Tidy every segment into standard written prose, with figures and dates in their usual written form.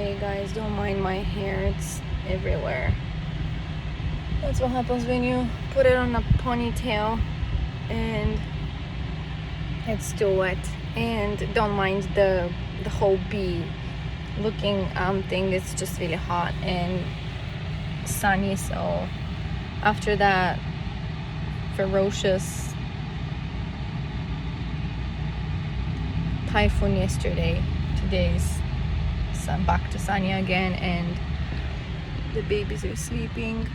Hey guys, don't mind my hair, it's everywhere. That's what happens when you put it on a ponytail and it's too wet. And don't mind the whole bee looking thing. It's just really hot and sunny, so after that ferocious typhoon yesterday, today's back to sunny again, and the babies are sleeping.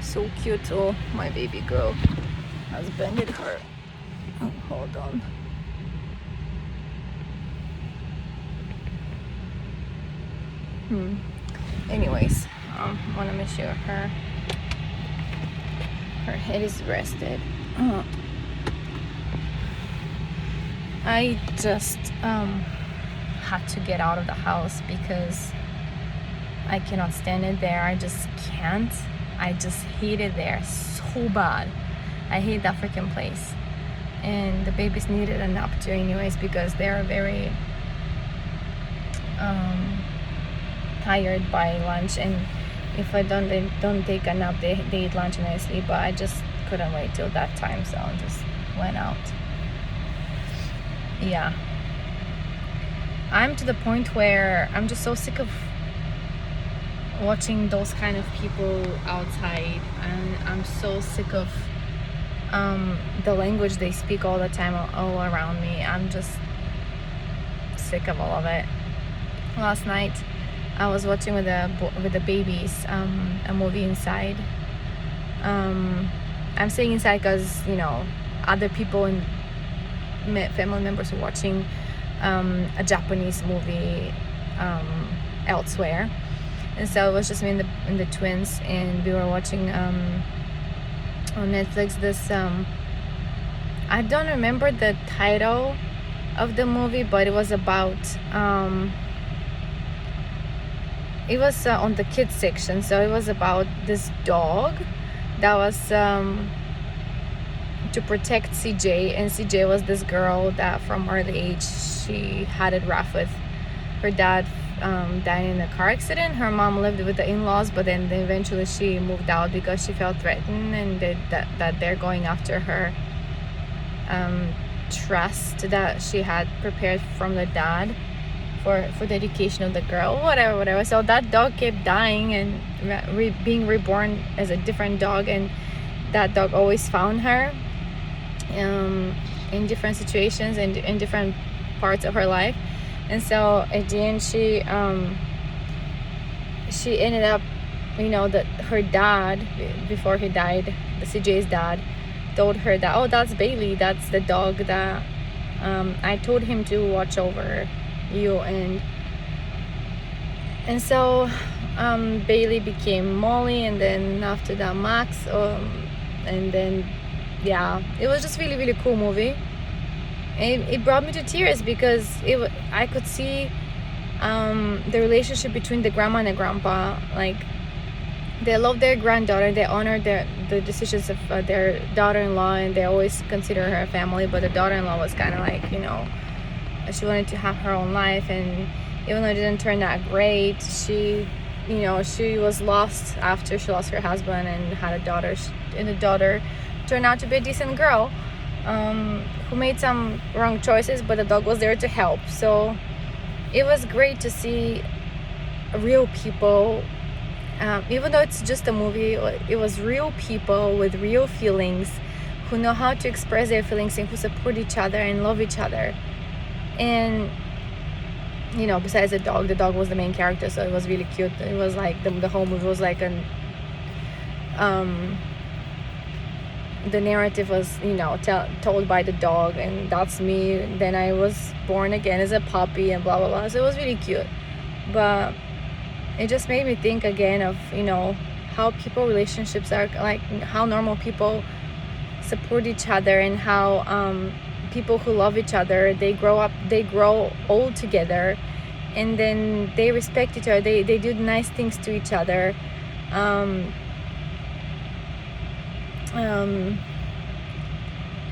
So cute. Oh, my baby girl has bended her. Oh, hold on. Anyways, want to make sure her head is rested. I just had to get out of the house because I cannot stand it there. I just can't. I just hate it there so bad. I hate that freaking place. And the babies needed a nap too anyways, because they're very tired by lunch, and if they don't take a nap, they eat lunch and I sleep. But I just couldn't wait till that time, so I just went out. Yeah, I'm to the point where I'm just so sick of watching those kind of people outside, and I'm so sick of the language they speak all the time all around me. I'm just sick of all of it. Last night I was watching with the babies a movie inside. I'm saying inside because other people and family members are watching a Japanese movie elsewhere, and so it was just me and the twins, and we were watching on Netflix this I don't remember the title of the movie, but it was about it was on the kids section, so it was about this dog that was to protect CJ, and CJ was this girl that from early age she had it rough with her dad dying in a car accident. Her mom lived with the in-laws, but then eventually she moved out because she felt threatened, and that they're going after her trust that she had prepared from the dad for the education of the girl, whatever. So that dog kept dying and being reborn as a different dog, and that dog always found her in different situations and in different parts of her life. And so at the end she ended up, that her dad, before he died, the CJ's dad told her that, oh, that's Bailey, that's the dog that I told him to watch over you. And so Bailey became Molly, and then after that Max, and then it was just really, really cool movie. It brought me to tears because I could see the relationship between the grandma and the grandpa. Like, they love their granddaughter, they honor the decisions of their daughter-in-law, and they always consider her a family. But the daughter-in-law was kind of like, she wanted to have her own life, and even though it didn't turn out great, she was lost after she lost her husband and had a daughter, and the daughter turned out to be a decent girl who made some wrong choices, but the dog was there to help. So it was great to see real people, even though it's just a movie, it was real people with real feelings who know how to express their feelings and who support each other and love each other. And besides the dog was the main character, so it was really cute. It was like the whole movie was like the narrative was told by the dog, and that's me. Then I was born again as a puppy and blah blah blah. So it was really cute, but it just made me think again of how people relationships are, like how normal people support each other, and how people who love each other, they grow old together, and then they respect each other, they do nice things to each other.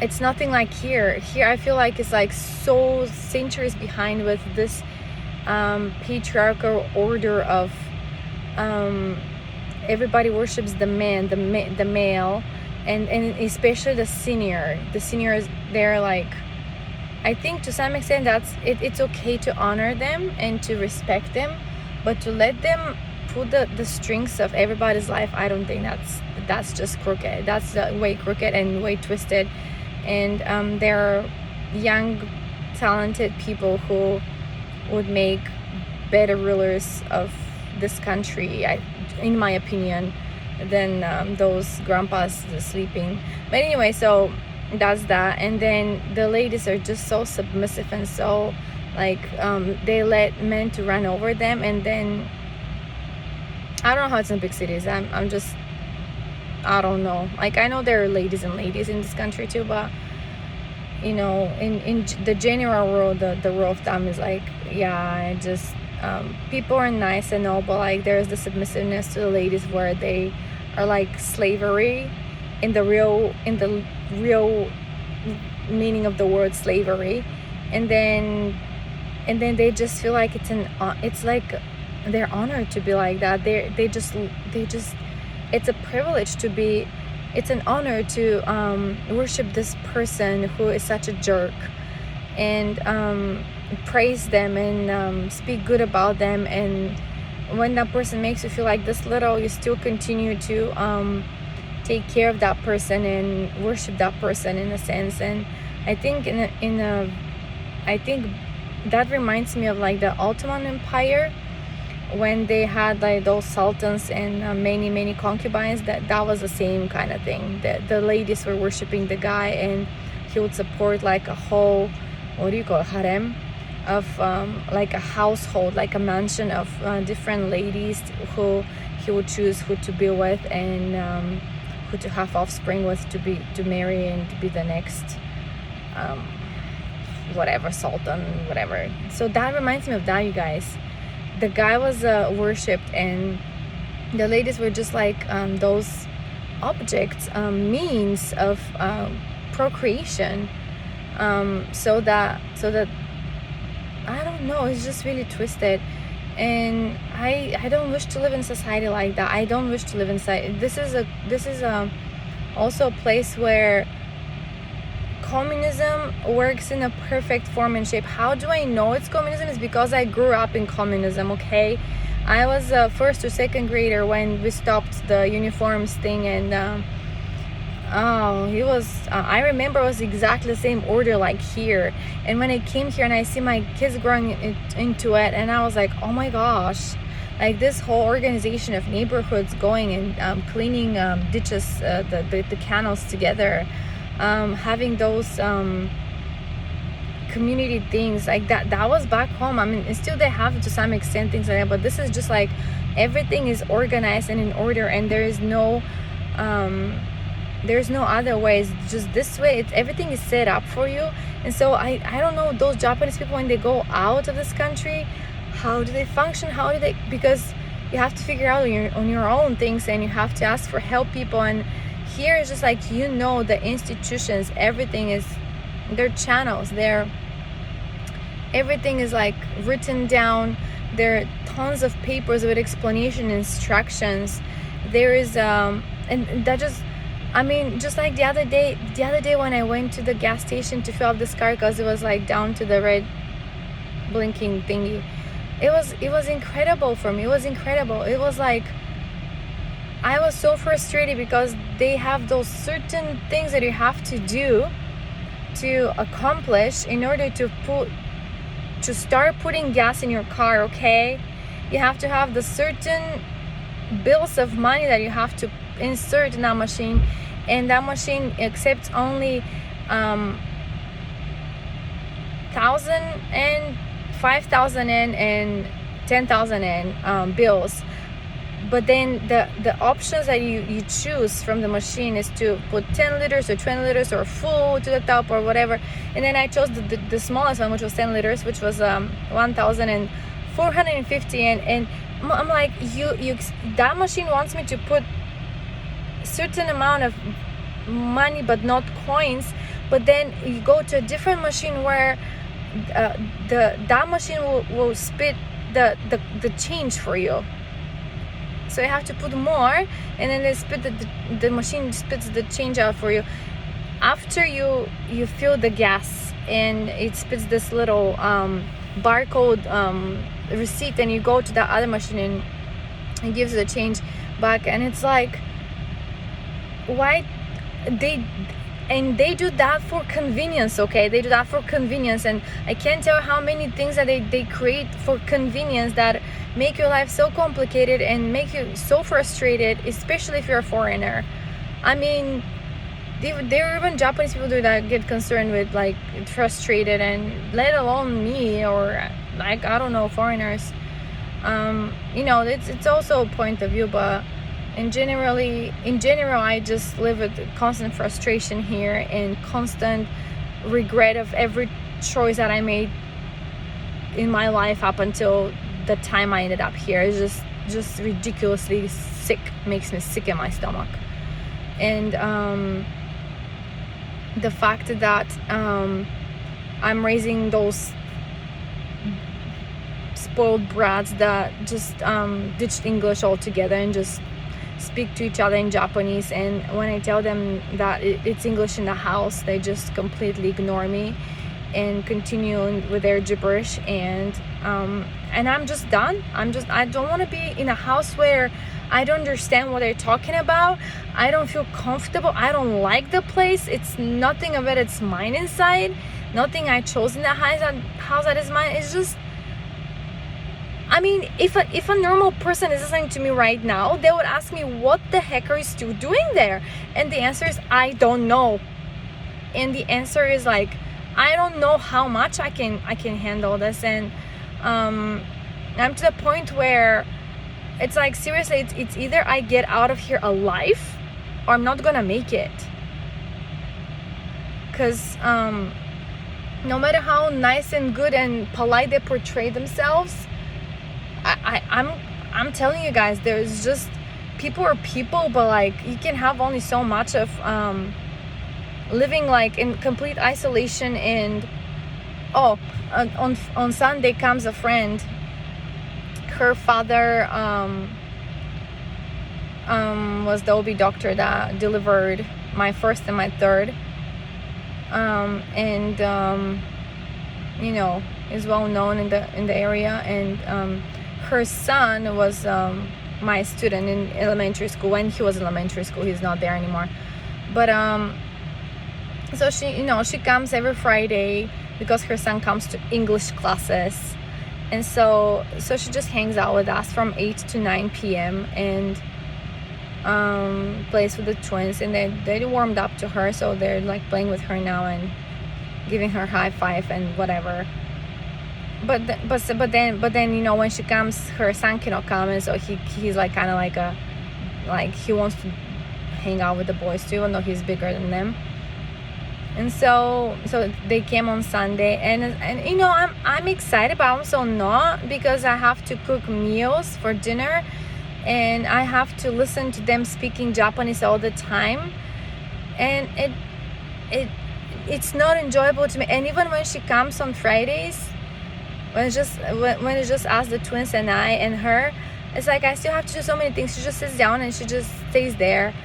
It's nothing like here. I feel like it's like so centuries behind with this patriarchal order of everybody worships the man, the male, and especially the seniors. They're like, I think to some extent it's okay to honor them and to respect them, but to let them pull the strings of everybody's life, I don't think that's just crooked. That's way crooked and way twisted. And there are young, talented people who would make better rulers of this country, in my opinion, than those grandpas sleeping. But anyway, so that's that. And then the ladies are just so submissive and so like they let men to run over them. And then I don't know how it's in big cities. I'm just, I don't know. Like, I know there are ladies and ladies in this country too, but you know, in the general rule, the rule of thumb is like, yeah, just people are nice and all, but like there's the submissiveness to the ladies where they are like slavery in the real meaning of the word slavery. And then they just feel like it's like they're honored to be like that. They just it's a privilege to be, it's an honor to worship this person who is such a jerk, and praise them and speak good about them. And when that person makes you feel like this little, you still continue to take care of that person and worship that person in a sense. And I think I think that reminds me of like the Ottoman Empire, when they had like those sultans and many concubines. That was the same kind of thing. The ladies were worshiping the guy, and he would support like a whole, what do you call it, harem of like a household, like a mansion of different ladies who he would choose who to be with, and who to have offspring with, to marry and to be the next whatever sultan, whatever. So that reminds me of that, you guys. The guy was worshipped, and the ladies were just like those objects, means of procreation. So that I don't know, it's just really twisted. And I don't wish to live in society like that. I don't wish to live inside. This is also a place where communism works in a perfect form and shape. How do I know it's communism? It's because I grew up in communism, okay? I was first or second grader when we stopped the uniforms thing, and I remember it was exactly the same order like here. And when I came here and I see my kids growing into it, and I was like, oh my gosh, like this whole organization of neighborhoods going and cleaning ditches, the canals together, having those community things like that was back home. I mean, still they have to some extent things like that, but this is just like everything is organized and in order, and there's no other ways, just this way. Everything is set up for you. And so I don't know, those Japanese people, when they go out of this country, how do they function? Because you have to figure out on your own things, and you have to ask for help people. And here it's just like, you know, the institutions, everything is, their channels, everything is like written down. There are tons of papers with explanation, instructions. There is and that just, I mean, just like the other day when I went to the gas station to fill up this car, because it was like down to the red blinking thingy. It was incredible for me. It was incredible. It was like, I was so frustrated because they have those certain things that you have to do to accomplish in order to start putting gas in your car, okay? You have to have the certain bills of money that you have to insert in that machine, and that machine accepts only 1,000 and 5,000 yen and 10,000 yen bills. But then the options that you choose from the machine is to put 10 liters or 20 liters or full to the top or whatever. And then I chose the smallest one, which was 10 liters, which was 1,450. And I'm like, that machine wants me to put certain amount of money but not coins. But then you go to a different machine where that machine will spit the change for you. So you have to put more, and then the machine spits the change out for you. After you fill the gas, and it spits this little barcode receipt, and you go to the other machine and it gives the change back. And it's like, why they do that for convenience, okay? They do that for convenience, and I can't tell how many things that they create for convenience that make your life so complicated and make you so frustrated, especially if you're a foreigner. I mean, there are even Japanese people that get concerned with, like, frustrated, and let alone me, or like, I don't know, foreigners. It's also a point of view, but in general, I just live with constant frustration here and constant regret of every choice that I made in my life up until the time I ended up here. It's just ridiculously sick. Makes me sick in my stomach. And the fact that I'm raising those spoiled brats that just ditched English altogether and just speak to each other in Japanese, and when I tell them that it's English in the house, they just completely ignore me and continue with their gibberish. And I'm just done. I don't want to be in a house where I don't understand what they're talking about. I don't feel comfortable. I don't like the place. It's nothing of it. It's mine inside. Nothing I chose in the house that is mine. It's just, I mean, if a normal person is listening to me right now, they would ask me, what the heck are you still doing there? And the answer is, I don't know. And the answer is, like, I don't know how much I can handle this. And I'm to the point where it's like, seriously, it's either I get out of here alive or I'm not gonna make it. Because no matter how nice and good and polite they portray themselves, I'm telling you guys, there's just, people are people, but like, you can have only so much of living like in complete isolation. And on Sunday comes a friend. Her father was the OB doctor that delivered my first and my third, and is well known in the area. And her son was my student in elementary school. When he was in elementary school, he's not there anymore. But so she comes every Friday because her son comes to English classes. And so she just hangs out with us from 8 to 9 p.m. and plays with the twins. And they warmed up to her, so they're like playing with her now and giving her high five and whatever. But then when she comes, her son cannot come, and so he's like kind of like he wants to hang out with the boys too, even though he's bigger than them. And so they came on Sunday, and I'm excited, but I'm also not, because I have to cook meals for dinner, and I have to listen to them speaking Japanese all the time, and it's not enjoyable to me. And even when she comes on Fridays, when it's just us, the twins, and I and her, it's like I still have to do so many things. She just sits down and she just stays there,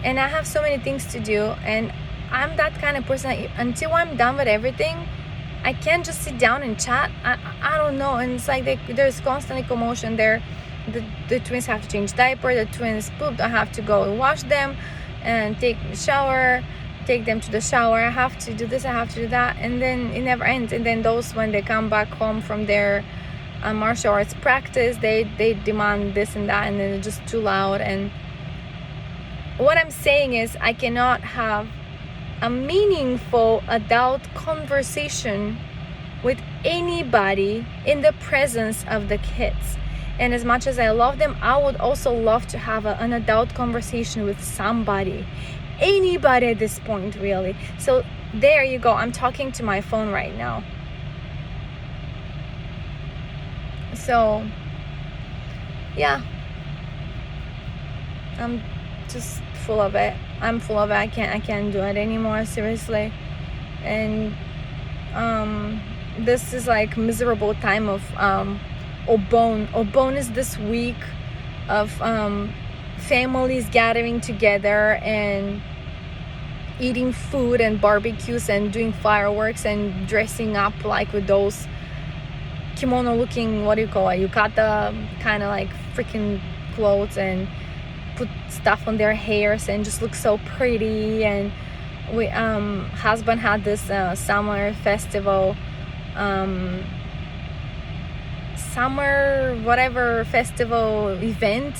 and I have so many things to do. And I'm that kind of person that until I'm done with everything, I can't just sit down and chat. I don't know. And it's like there's constantly commotion there. The twins have to change diaper. The twins pooped. I have to go and wash them and take them to the shower. I have to do this, I have to do that, and then it never ends. And then those, when they come back home from their martial arts practice, they demand this and that, and then they're just too loud. And what I'm saying is, I cannot have a meaningful adult conversation with anybody in the presence of the kids. And as much as I love them, I would also love to have an adult conversation with somebody, anybody at this point, really. So there you go. I'm talking to my phone right now. So yeah, I'm just full of it. I'm full of it. I can't do it anymore, seriously. And this is like miserable time of Obon. Obon is this week of families gathering together and eating food and barbecues and doing fireworks and dressing up like with those kimono looking, what do you call it, yukata kind of like freaking clothes, and put stuff on their hairs and just look so pretty. And we husband had this summer festival, summer whatever festival event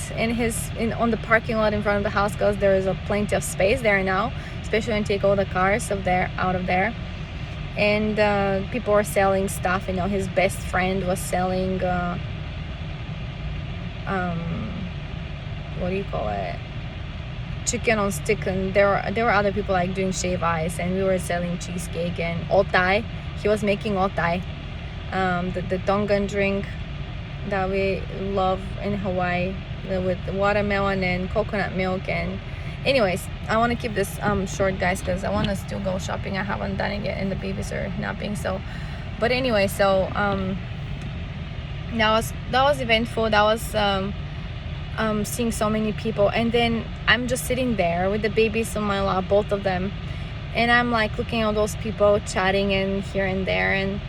on the parking lot in front of the house, because there is plenty of space there now, especially when you take all the cars out of there. And people were selling stuff. His best friend was selling what do you call it, chicken on stick, and there were other people like doing shave ice, and we were selling cheesecake and otai. He was making otai, the Tongan drink that we love in Hawaii, with watermelon and coconut milk. And anyways, I want to keep this short, guys, because I want to still go shopping. I haven't done it yet, and the babies are napping. So, but anyway, so that was eventful. That was seeing so many people, and then I'm just sitting there with the babies on my lap, both of them, and I'm like looking at all those people chatting and here and there, and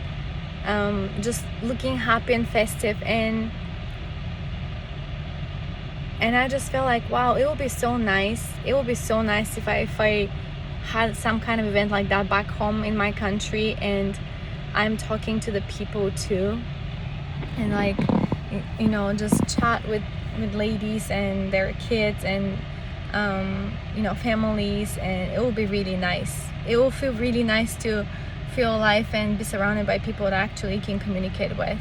just looking happy and festive, and I just felt like, wow, it would be so nice if I had some kind of event like that back home in my country, and I'm talking to the people too, and like, just chat with ladies and their kids and families, and it will be really nice. It will feel really nice to feel alive and be surrounded by people that actually can communicate with,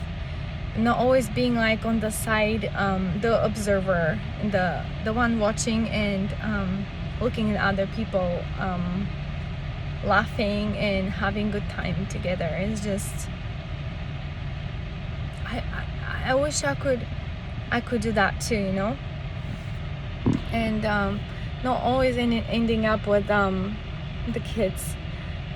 not always being like on the side, the observer, the one watching and looking at other people laughing and having good time together. It's just, I wish I could do that too, and not always ending up with the kids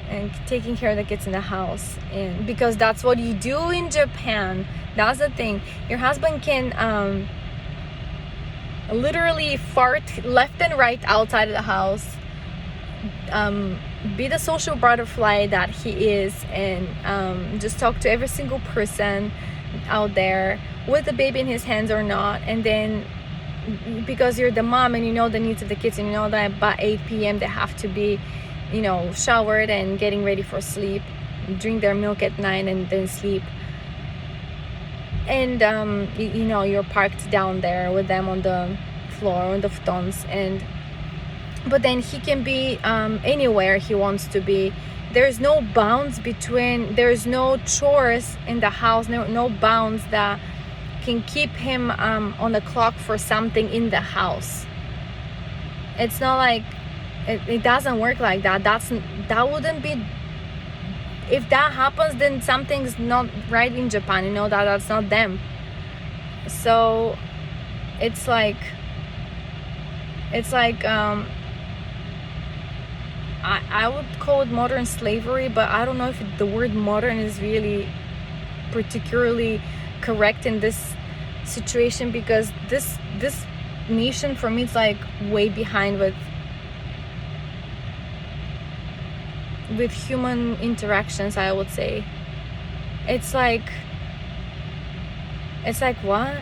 and taking care of the kids in the house, and because that's what you do in Japan. That's the thing. Your husband can literally fart left and right outside of the house, be the social butterfly that he is, and just talk to every single person out there with the baby in his hands or not. And then because you're the mom and you know the needs of the kids, and you know that by 8 p.m. they have to be showered and getting ready for sleep, drink their milk at 9 and then sleep, and you're parked down there with them on the floor, on the futons, but then he can be anywhere he wants to be. There's no bounds there's no chores in the house, no bounds that can keep him on the clock for something in the house. It's not like it doesn't work like that. That wouldn't be, if that happens, then something's not right in Japan, that's not them. So it's like I would call it modern slavery, but I don't know if the word modern is really particularly correct in this situation, because this nation for me is like way behind with human interactions, I would say. It's like what?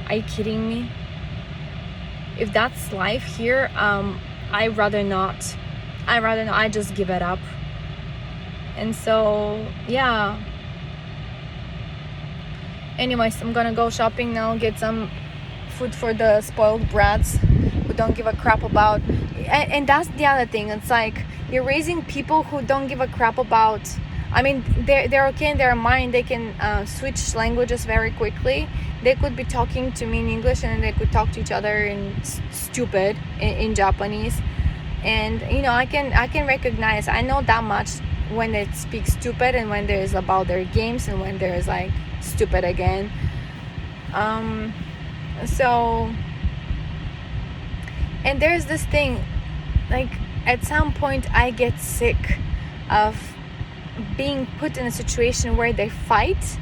Are you kidding me? If that's life here, I'd rather not. I just give it up. And so yeah, anyways, I'm gonna go shopping now, get some food for the spoiled brats who don't give a crap about, and that's the other thing. It's like, you're raising people who don't give a crap about, they're okay in their mind. They can switch languages very quickly. They could be talking to me in English, and then they could talk to each other in stupid in Japanese. And I can recognize, I know that much when they speak stupid, and when there's about their games, and when there's like stupid again. So, and there's this thing, like at some point I get sick of being put in a situation where they fight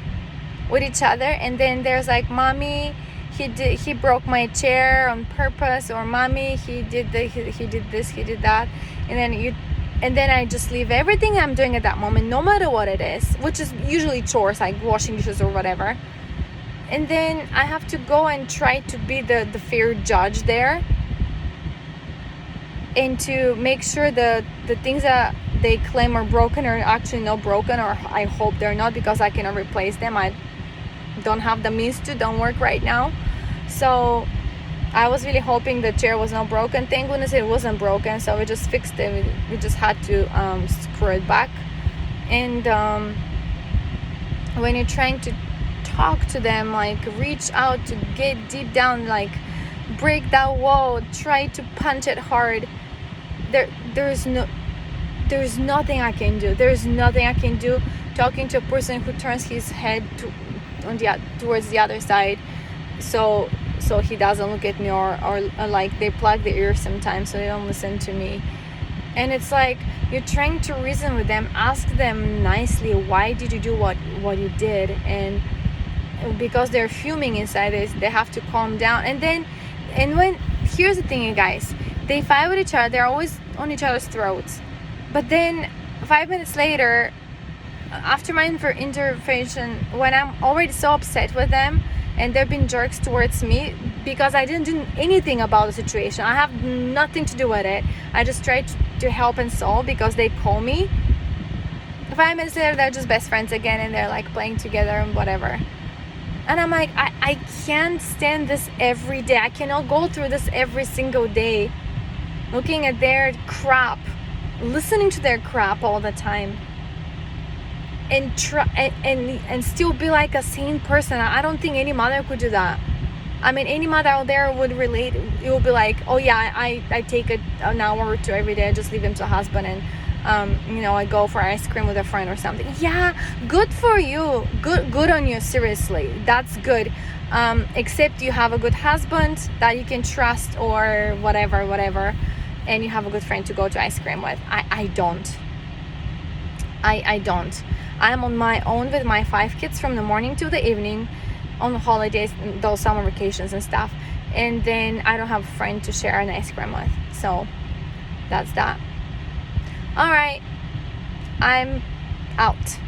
with each other, and then there's like, mommy, he broke my chair on purpose, or mommy, he did this, he did that, and then I just leave everything I'm doing at that moment, no matter what it is, which is usually chores like washing dishes or whatever, and then I have to go and try to be the fair judge there, and to make sure the things that they claim are broken are actually not broken, or I hope they're not, because I cannot replace them. I don't have the means to, don't work right now. So I was really hoping the chair was not broken. Thank goodness it wasn't broken, so we just fixed it. We just had to screw it back. And when you're trying to talk to them, like reach out to get deep down, like break that wall, try to punch it hard, there's nothing I can do. There's nothing I can do talking to a person who turns his head towards the other side, so he doesn't look at me, or like they plug their ears sometimes so they don't listen to me. And it's like, you're trying to reason with them, ask them nicely, why did you do what you did? And because they're fuming inside, they have to calm down. And when here's the thing, you guys, they fight with each other, they're always on each other's throats, but then 5 minutes later, after my intervention, when I'm already so upset with them and they've been jerks towards me because I didn't do anything about the situation, I have nothing to do with it, I just tried to help and solve because they call me, 5 minutes later they're just best friends again, and they're like playing together and whatever. And I'm like, I can't stand this every day. I cannot go through this every single day, looking at their crap, listening to their crap all the time, and still be like a sane person. I don't think any mother could do that. I mean, any mother out there would relate. It would be like, oh yeah, I take an hour or two every day. I just leave him to husband, and I go for ice cream with a friend or something. Yeah, good for you. Good on you. Seriously, that's good. Except you have a good husband that you can trust, or whatever, and you have a good friend to go to ice cream with. I don't. I don't. I'm on my own with my 5 kids from the morning to the evening, on the holidays, those summer vacations and stuff, and then I don't have a friend to share an ice cream with. So that's that. All right, I'm out.